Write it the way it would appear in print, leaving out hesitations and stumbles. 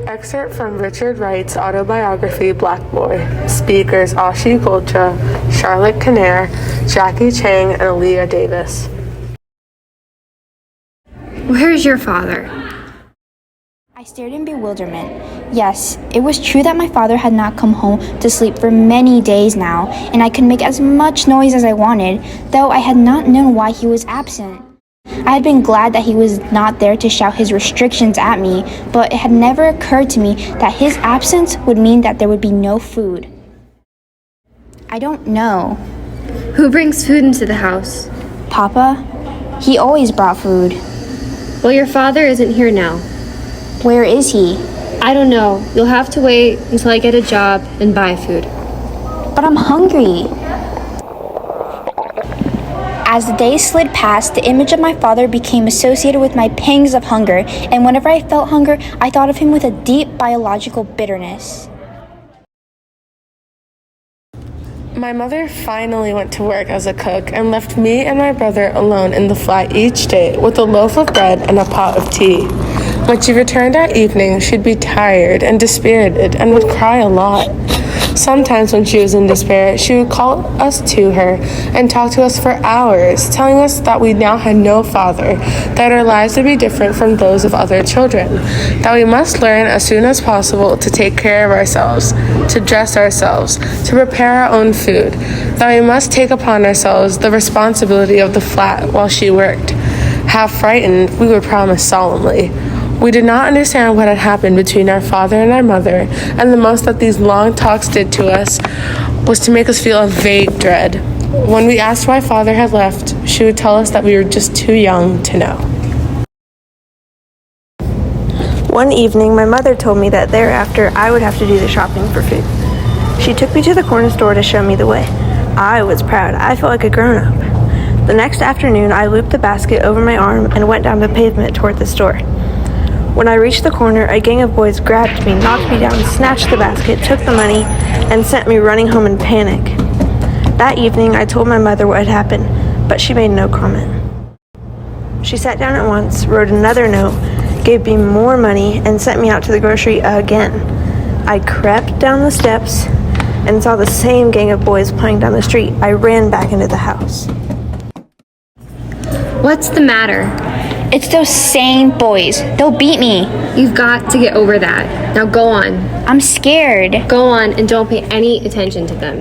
Excerpt from Richard Wright's autobiography, Black Boy. Speakers Ashi Gulcha, Charlotte Kinnair, Jackie Chang, and Aaliyah Davis. Where is your father? I stared in bewilderment. Yes, it was true that my father had not come home to sleep for many days now, and I could make as much noise as I wanted, though I had not known why he was absent. I had been glad that he was not there to shout his restrictions at me, but it had never occurred to me that his absence would mean that there would be no food. I don't know. Who brings food into the house? Papa? He always brought food. Well, your father isn't here now. Where is he? I don't know. You'll have to wait until I get a job and buy food. But I'm hungry. As the days slid past, the image of my father became associated with my pangs of hunger, and whenever I felt hunger, I thought of him with a deep biological bitterness. My mother finally went to work as a cook and left me and my brother alone in the flat each day with a loaf of bread and a pot of tea. When she returned at evening, she'd be tired and dispirited and would cry a lot. Sometimes when she was in despair, she would call us to her and talk to us for hours, telling us that we now had no father, that our lives would be different from those of other children, that we must learn as soon as possible to take care of ourselves, to dress ourselves, to prepare our own food, that we must take upon ourselves the responsibility of the flat while she worked. Half frightened, we would promise solemnly. We did not understand what had happened between our father and our mother, and the most that these long talks did to us was to make us feel a vague dread. When we asked why father had left, she would tell us that we were just too young to know. One evening, my mother told me that thereafter I would have to do the shopping for food. She took me to the corner store to show me the way. I was proud. I felt like a grown-up. The next afternoon, I looped the basket over my arm and went down the pavement toward the store. When I reached the corner, a gang of boys grabbed me, knocked me down, snatched the basket, took the money, and sent me running home in panic. That evening, I told my mother what had happened, but she made no comment. She sat down at once, wrote another note, gave me more money, and sent me out to the grocery again. I crept down the steps and saw the same gang of boys playing down the street. I ran back into the house. What's the matter? It's those same boys. They'll beat me. You've got to get over that. Now go on. I'm scared. Go on and don't pay any attention to them.